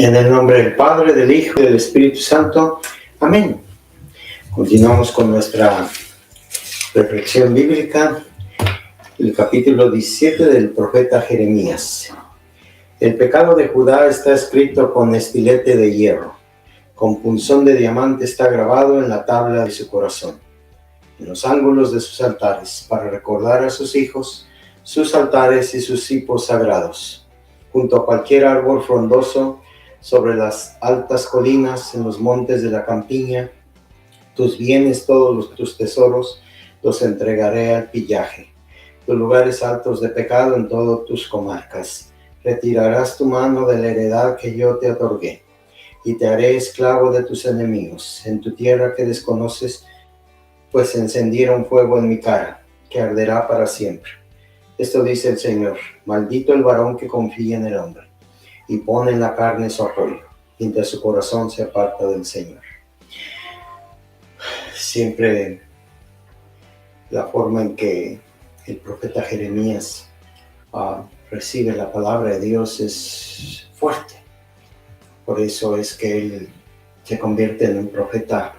En el nombre del Padre, del Hijo y del Espíritu Santo. Amén. Continuamos con nuestra reflexión bíblica, el capítulo 17 del profeta Jeremías. El pecado de Judá está escrito con estilete de hierro, con punzón de diamante está grabado en la tabla de su corazón, en los ángulos de sus altares, para recordar a sus hijos, sus altares y sus cipos sagrados, junto a cualquier árbol frondoso, sobre las altas colinas, en los montes de la campiña. Tus bienes, todos tus tesoros, los entregaré al pillaje. Tus lugares altos de pecado en todas tus comarcas. Retirarás tu mano de la heredad que yo te otorgué, y te haré esclavo de tus enemigos, en tu tierra que desconoces, pues encendieron fuego en mi cara, que arderá para siempre. Esto dice el Señor: maldito el varón que confía en el hombre, y pone en la carne su apoyo, mientras su corazón se aparta del Señor. Siempre la forma en que el profeta Jeremías recibe la palabra de Dios es fuerte. Por eso es que él se convierte en un profeta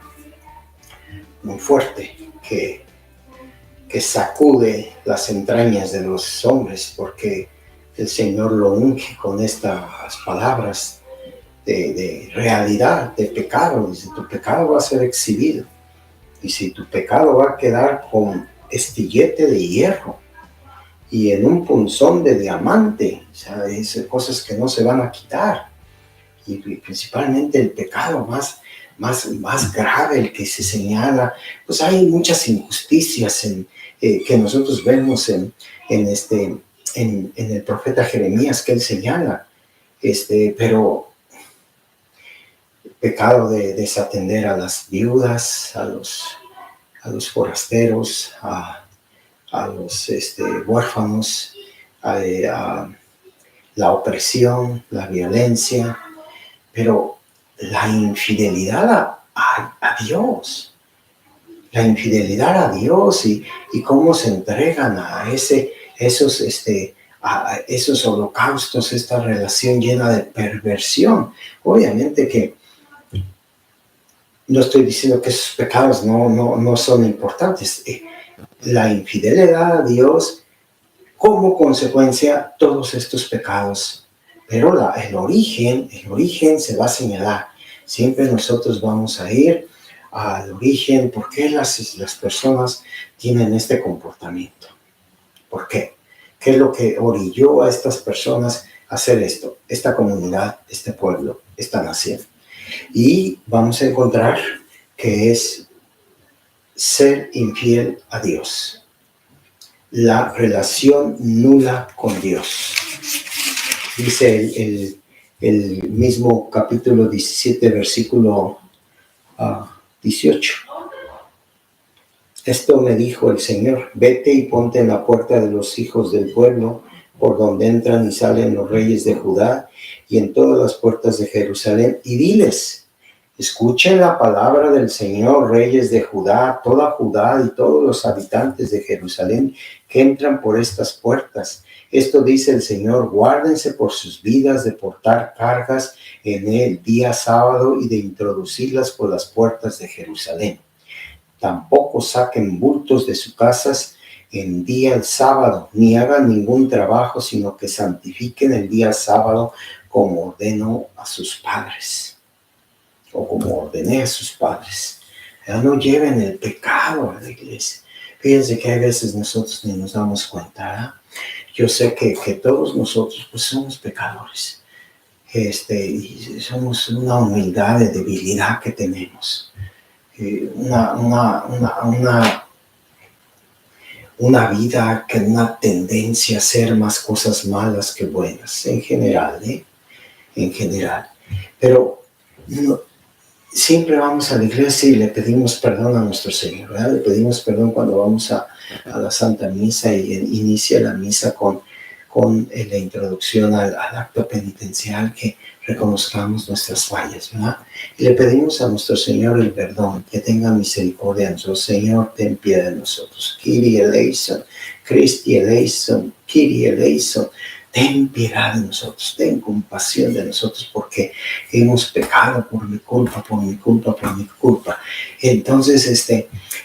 muy fuerte, que sacude las entrañas de los hombres, porque el Señor lo unge con estas palabras de realidad, de pecado. Dice: tu pecado va a ser exhibido, y si tu pecado va a quedar con estillete de hierro y en un punzón de diamante, o sea, es cosas que no se van a quitar. Y principalmente el pecado más grave, el que se señala, pues hay muchas injusticias que nosotros vemos en el profeta Jeremías, que él señala, pero el pecado de desatender a las viudas, a los forasteros, a los huérfanos, a la opresión, la violencia, pero la infidelidad a Dios, la infidelidad a Dios y cómo se entregan a esos holocaustos, esta relación llena de perversión. Obviamente que no estoy diciendo que esos pecados no son importantes. La infidelidad a Dios, como consecuencia, todos estos pecados. Pero el origen se va a señalar. Siempre nosotros vamos a ir al origen. ¿Por qué las personas tienen este comportamiento? ¿Por qué? ¿Qué es lo que orilló a estas personas a hacer esto? Esta comunidad, este pueblo, esta nación. Y vamos a encontrar que es ser infiel a Dios. La relación nula con Dios. Dice el mismo capítulo 17, versículo 18. Esto me dijo el Señor: vete y ponte en la puerta de los hijos del pueblo, por donde entran y salen los reyes de Judá, y en todas las puertas de Jerusalén, y diles: escuchen la palabra del Señor, reyes de Judá, toda Judá y todos los habitantes de Jerusalén que entran por estas puertas. Esto dice el Señor: guárdense por sus vidas de portar cargas en el día sábado y de introducirlas por las puertas de Jerusalén. Tampoco saquen bultos de sus casas en día el sábado, ni hagan ningún trabajo, sino que santifiquen el día sábado como ordeno a sus padres, o como ordené a sus padres. Ya no lleven el pecado a la iglesia. Fíjense que a veces nosotros ni nos damos cuenta. Yo sé que todos nosotros pues somos pecadores. Y somos una humildad de debilidad que tenemos. Una vida que una tendencia a hacer más cosas malas que buenas, en general, en general. Pero siempre vamos a la iglesia y le pedimos perdón a nuestro Señor, ¿verdad? Le pedimos perdón cuando vamos a la Santa Misa y inicia la misa con la introducción al acto penitencial, que reconozcamos nuestras fallas, ¿verdad? Y le pedimos a nuestro Señor el perdón, que tenga misericordia de nosotros. Señor, ten piedad de nosotros. Kyrie eleison, Christi eleison, Kyrie eleison. ten piedad de nosotros, ten compasión de nosotros, porque hemos pecado por mi culpa, por mi culpa, por mi culpa. Entonces,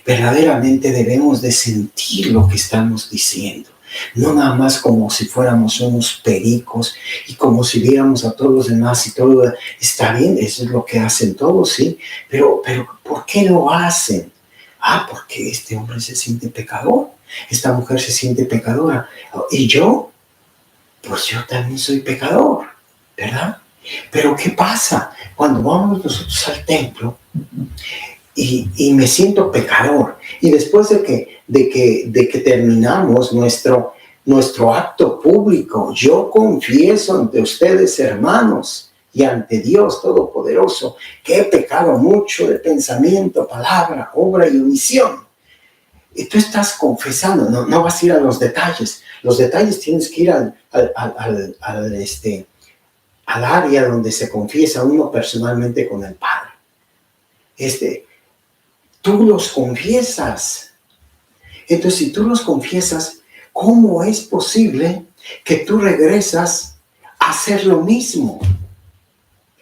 verdaderamente debemos de sentir lo que estamos diciendo. No nada más como si fuéramos unos pericos y como si viéramos a todos los demás y todo está bien, eso es lo que hacen todos, sí, pero ¿por qué lo hacen? Porque este hombre se siente pecador, esta mujer se siente pecadora, y yo, pues yo también soy pecador, ¿verdad? Pero ¿qué pasa cuando vamos nosotros al templo y me siento pecador? Y después de que terminamos nuestro acto público, yo confieso ante ustedes, hermanos, y ante Dios Todopoderoso, que he pecado mucho de pensamiento, palabra, obra y omisión. Y tú estás confesando, no vas a ir a los detalles. Los detalles tienes que ir al área donde se confiesa uno personalmente con el Padre. Tú los confiesas. Entonces, si tú los confiesas, ¿cómo es posible que tú regresas a hacer lo mismo?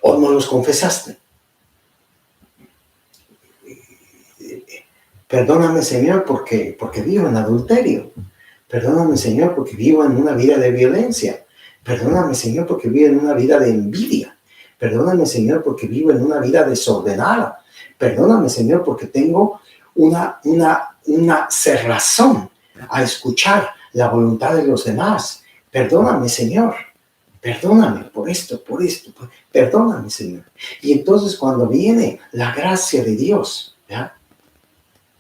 ¿O no los confesaste? Perdóname, Señor, porque vivo en adulterio. Perdóname, Señor, porque vivo en una vida de violencia. Perdóname, Señor, porque vivo en una vida de envidia. Perdóname, Señor, porque vivo en una vida desordenada. Perdóname, Señor, porque tengo una cerrazón a escuchar la voluntad de los demás. Perdóname, Señor. Perdóname por esto. Perdóname, Señor. Y entonces cuando viene la gracia de Dios, ¿ya?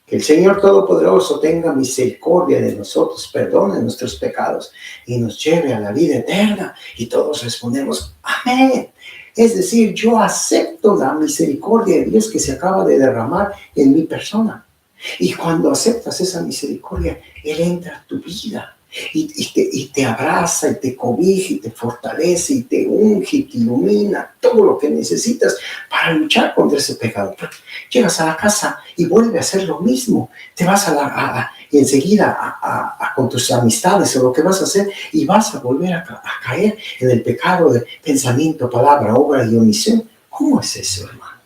Que el Señor Todopoderoso tenga misericordia de nosotros, perdone nuestros pecados y nos lleve a la vida eterna. Y todos respondemos, amén. Es decir, yo acepto la misericordia de Dios que se acaba de derramar en mi persona. Y cuando aceptas esa misericordia, Él entra a tu vida y te abraza, y te cobija, y te fortalece, y te unge, y te ilumina, todo lo que necesitas para luchar contra ese pecado. Pero llegas a la casa y vuelves a hacer lo mismo. Te vas enseguida con tus amistades o lo que vas a hacer y vas a volver a caer en el pecado de pensamiento, palabra, obra y omisión. ¿Cómo es eso, hermano?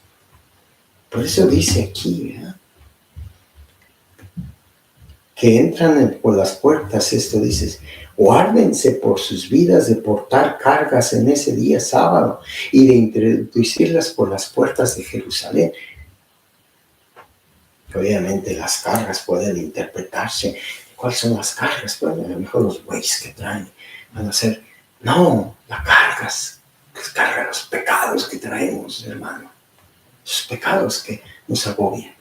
Por eso dice aquí, ¿verdad? Que entran por las puertas, esto dices, guárdense por sus vidas de portar cargas en ese día sábado y de introducirlas por las puertas de Jerusalén. Obviamente las cargas pueden interpretarse. ¿Cuáles son las cargas? Bueno, a lo mejor los bueyes que traen van a ser, no, las cargas, cargan los pecados que traemos, hermano. Los pecados que nos agobian.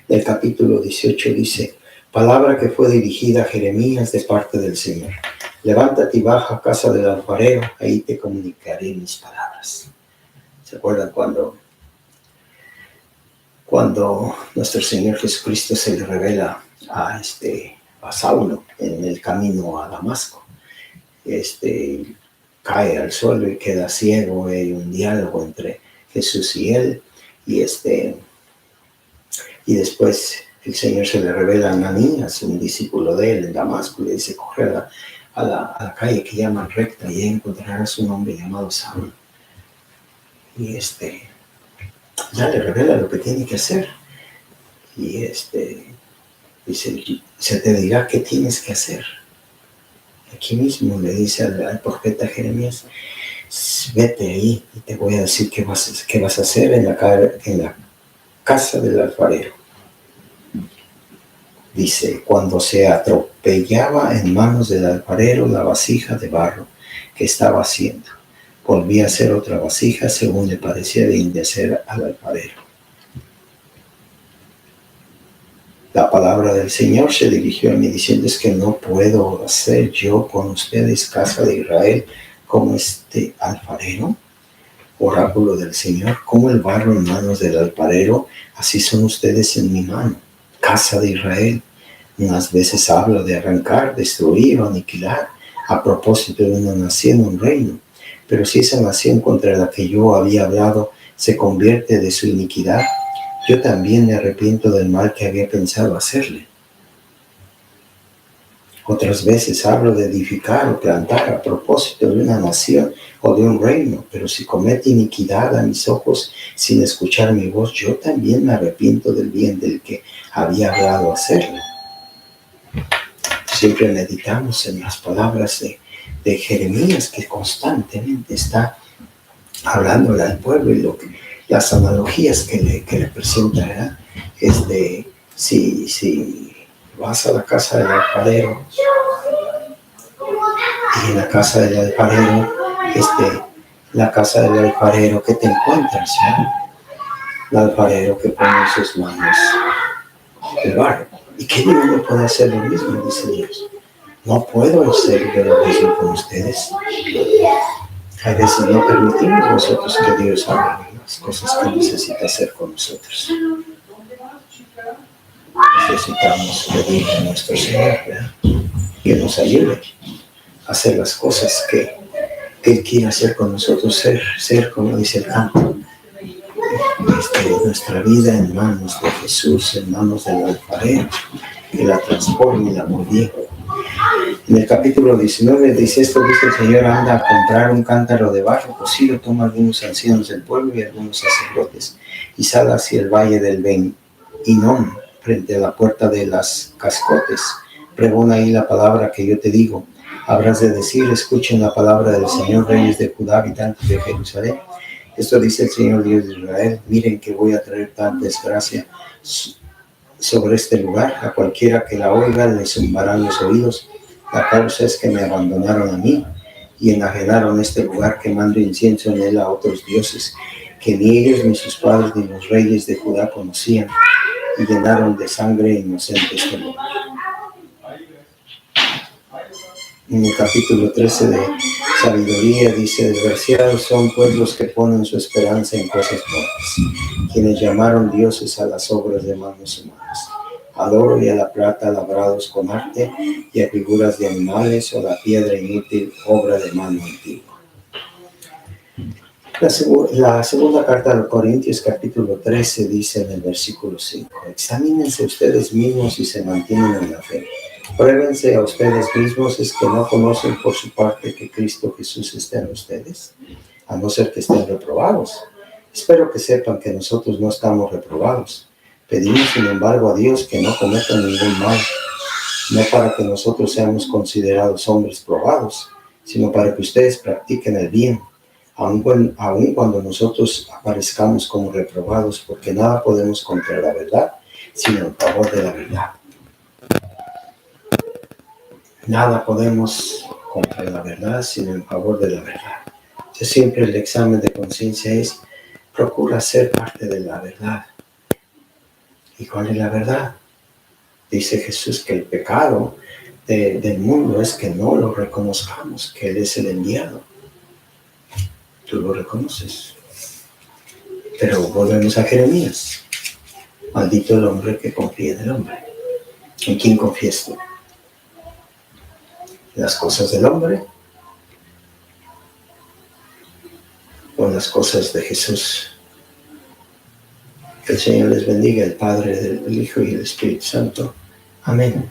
El capítulo 18 dice, palabra que fue dirigida a Jeremías de parte del Señor. Levántate y baja a casa del alfarero, ahí te comunicaré mis palabras. ¿Se acuerdan cuando nuestro Señor Jesucristo se le revela a Saulo en el camino a Damasco? Cae al suelo y queda ciego. Hay un diálogo entre Jesús y él, y después el Señor se le revela a Ananías, un discípulo de él en Damasco, y le dice, corre a la calle que llaman recta y ahí encontrarás un hombre llamado Saulo. Y ya le revela lo que tiene que hacer. Y dice, se te dirá qué tienes que hacer. Aquí mismo le dice al profeta Jeremías, vete ahí y te voy a decir qué vas a hacer en la casa del alfarero. Dice, cuando se atropellaba en manos del alfarero la vasija de barro que estaba haciendo, volvía a hacer otra vasija según le parecía bien de hacer al alfarero. La palabra del Señor se dirigió a mí diciendo, es que no puedo hacer yo con ustedes, casa de Israel, como este alfarero. Oráculo del Señor, como el barro en manos del alfarero, así son ustedes en mi mano. Casa de Israel, unas veces habla de arrancar, destruir o aniquilar a propósito de una nación, un reino. Pero si esa nación contra la que yo había hablado se convierte de su iniquidad, yo también me arrepiento del mal que había pensado hacerle. Otras veces hablo de edificar o plantar a propósito de una nación o de un reino, pero si comete iniquidad a mis ojos sin escuchar mi voz, yo también me arrepiento del bien del que había hablado hacerlo. Siempre meditamos en las palabras de Jeremías, que constantemente está hablándole al pueblo, y las analogías que le presenta, ¿verdad? Es de si vas a la casa del alfarero, y en la casa del alfarero, la casa del alfarero que te encuentras, ¿eh? El alfarero que pone en sus manos el barro. ¿Y qué niño puede hacer lo mismo? Dice Dios. No puedo hacer yo lo mismo con ustedes. A veces no permitimos nosotros que Dios haga las cosas que necesita hacer con nosotros. Necesitamos pedirle a nuestro Señor, ¿verdad?, que nos ayude a hacer las cosas que Él quiere hacer con nosotros, ser como dice el canto, nuestra vida en manos de Jesús, en manos del alfarero, que la transforme y la moldee. En el capítulo 19 dice esto: dice el Señor, anda a comprar un cántaro de barro cocido, toma algunos ancianos del pueblo y algunos sacerdotes, y sal hacia el valle del Ben Hinnom, frente a la puerta de las cascotes. Pregona ahí la palabra que yo te digo. Habrás de decir: escuchen la palabra del Señor, reyes de Judá, habitantes de Jerusalén. Esto dice el Señor Dios de Israel: miren que voy a traer tal desgracia sobre este lugar. A cualquiera que la oiga le zumbarán los oídos. La causa es que me abandonaron a mí y enajenaron este lugar, quemando incienso en él a otros dioses que ni ellos, ni sus padres, ni los reyes de Judá conocían, y llenaron de sangre inocente este lugar. En el capítulo 13 de Sabiduría dice: desgraciados son pueblos que ponen su esperanza en cosas muertas, quienes llamaron dioses a las obras de manos humanas, al oro y a la plata labrados con arte, y a figuras de animales, o la piedra inútil, obra de mano antigua. La segunda carta a los Corintios, capítulo 13, dice en el versículo 5: examínense ustedes mismos si se mantienen en la fe. Pruébense a ustedes mismos, ¿es que no conocen por su parte que Cristo Jesús está en ustedes? A no ser que estén reprobados. Espero que sepan que nosotros no estamos reprobados. Pedimos, sin embargo, a Dios que no cometa ningún mal, no para que nosotros seamos considerados hombres probados, sino para que ustedes practiquen el bien, aun cuando nosotros aparezcamos como reprobados, porque nada podemos contra la verdad, sino en favor de la verdad. Nada podemos contra la verdad, sino en favor de la verdad. Entonces, siempre el examen de conciencia es: procura ser parte de la verdad. ¿Y cuál es la verdad? Dice Jesús que el pecado del mundo es que no lo reconozcamos, que Él es el enviado. Tú lo reconoces. Pero volvemos a Jeremías. Maldito el hombre que confía en el hombre. ¿En quién confías tú? ¿En las cosas del hombre o en las cosas de Jesús? Que el Señor les bendiga, el Padre, el Hijo y el Espíritu Santo. Amén.